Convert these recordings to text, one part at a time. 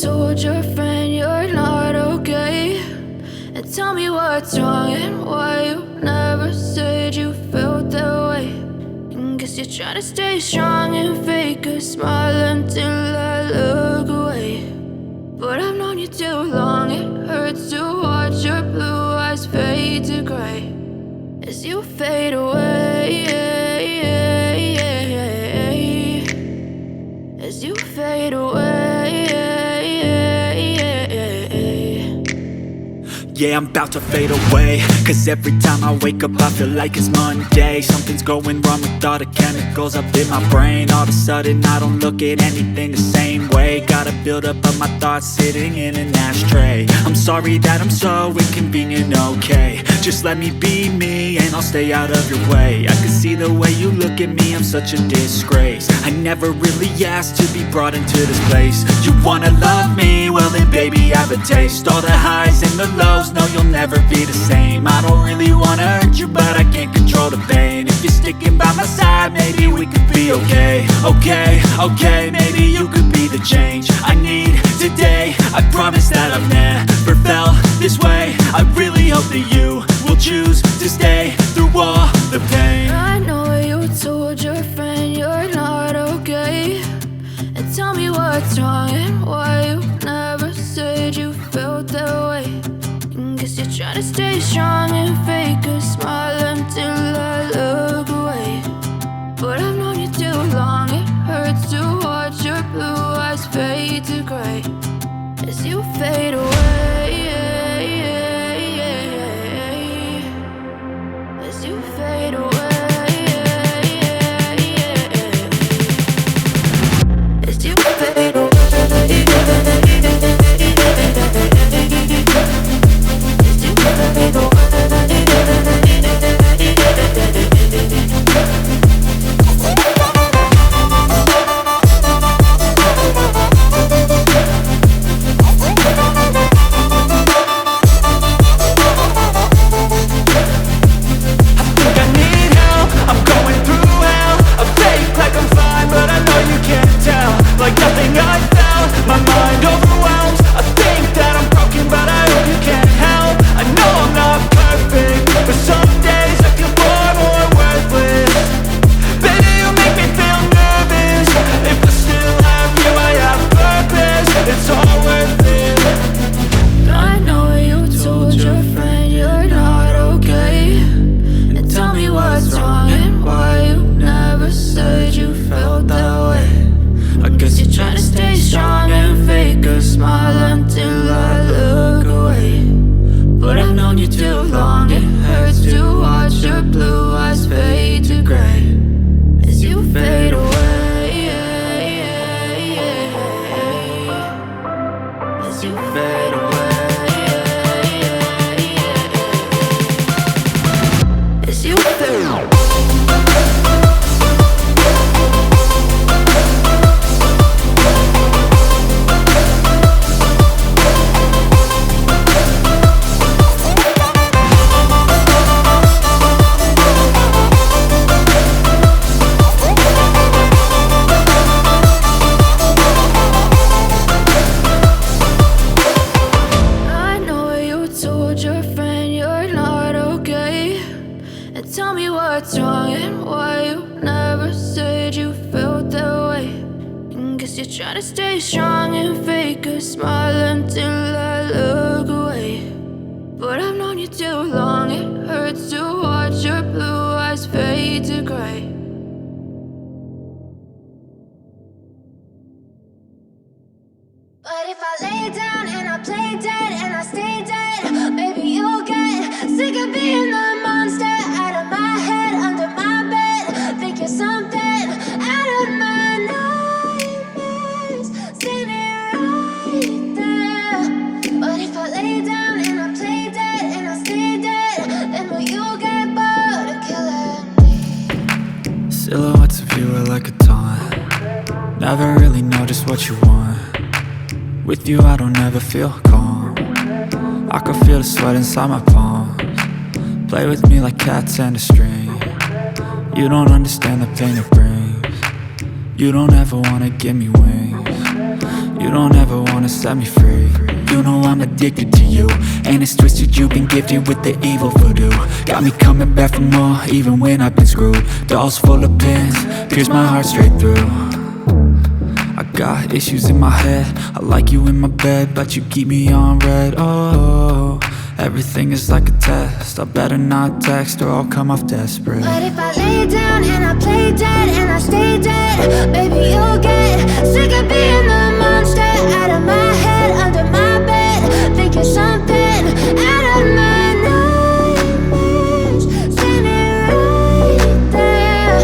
told your friend you're not okay, and tell me what's wrong and why you never said you felt that way. And guess you're trying to stay strong and fake a smile until I look away. But I've known you too long, it hurts to watch your blue eyes fade to gray as you fade away, as you fade away. Yeah, I'm about to fade away, cause every time I wake up I feel like it's Monday. Something's going wrong with all the chemicals up in my brain. All of a sudden I don't look at anything the same way. Gotta build up of my thoughts sitting in an ashtray. I'm sorry that I'm so inconvenient, okay. Just let me be me and I'll stay out of your way. I can see the way you look at me, I'm such a disgrace. I never really asked to be brought into this place. You wanna love me? Well then baby I have a taste. All the highs and the lows, no you'll never be the same. I don't really wanna hurt you but I can't control the pain. If you're sticking by my side maybe we could be okay. Okay, maybe you could be the change I need today. I promise that I've never felt this way. I really hope that you will choose to stay through all the pain. I know you told your friend you're not okay, and tell me what's wrong and why you never said you felt that way. And guess you're trying to stay strong and fake a smile until I look away. But I've known you too long, it hurts to watch your blue eyes fade to gray as you fade away, as you fade away, as you fade away. But if I lay down and I play dead and I stay dead, maybe you'll get sick of being the monster out of my head, under my bed. Think you're something out of my nightmares, standing right there. But if I lay down and I play dead and I stay dead, then will you get bored of killing me? Silhouettes of you are like a taunt. Never really know just what you want. With you I don't ever feel calm. I can feel the sweat inside my palms. Play with me like cats and a string. You don't understand the pain it brings. You don't ever wanna give me wings. You don't ever wanna wanna set me free. You know I'm addicted to you, and it's twisted, you've been gifted with the evil voodoo. Got me coming back for more, even when I've been screwed. Dolls full of pins, pierce my heart straight through. I got issues in my head, I like you in my bed, but you keep me on red. Oh, everything is like a test, I better not text or I'll come off desperate. But if I lay down and I play dead and I stay dead, baby, you'll get sick of being the monster out of my head, under my bed, thinking something out of my nightmares, standing right there.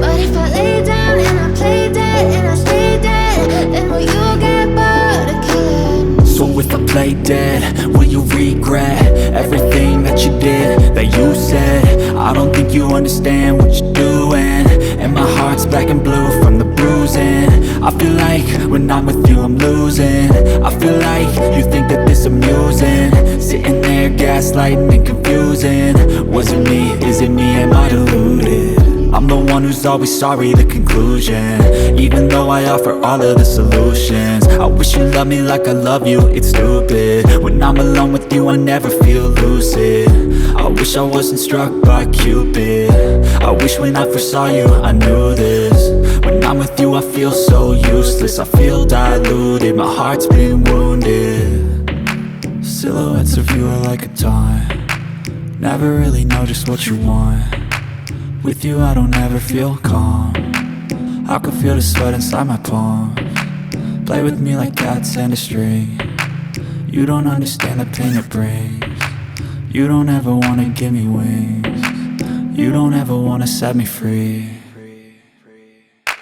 But if I lay down and I play dead and I stay dead, then will you get bored of killing me? So if I play dead, will you regret everything that you did, that you said? I don't think you understand what you're doing, and my heart's black and blue from the bruising. I feel like when I'm with you I'm losing. I feel like you think that this amusing, sitting there gaslighting and confusing. Was it me? Is it me? Am I deluded? I'm the one who's always sorry, the conclusion, even though I offer all of the solutions. I wish you loved me like I love you, it's stupid. When I'm alone with you I never feel lucid. I wish I wasn't struck by Cupid. I wish when I first saw you I knew this. When I'm with you I feel so useless, I feel diluted, my heart's been wounded. Silhouettes of you are like a taunt, never really know just what you want. With you I don't ever feel calm, I can feel the sweat inside my palms. Play with me like cats and a string, you don't understand the pain it brings. You don't ever wanna give me wings, you don't ever wanna set me free.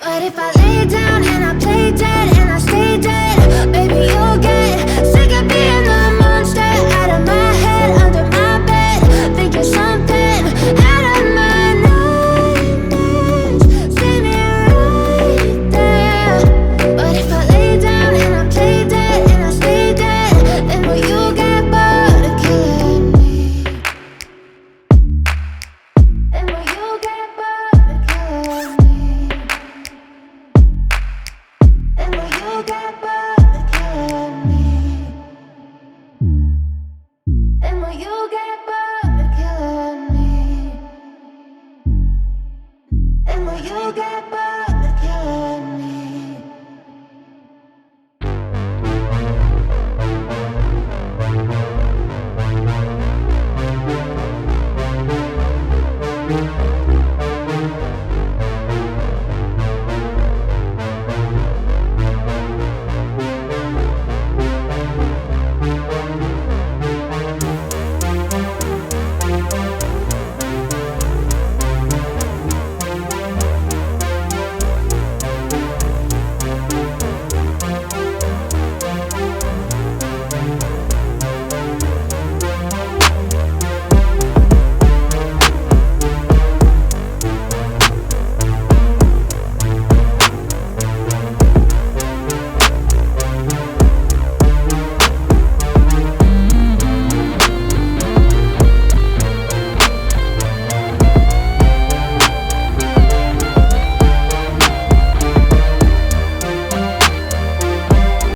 But if I lay down and I play dead and I stay dead, baby, you'll get sick of being the monster out of my head, under my bed, thinking something out of my nightmares, standing right there. But if I lay down and I play dead and I stay dead, then will you get bored of killing me? Then will you get bored of killing me? And will you get back?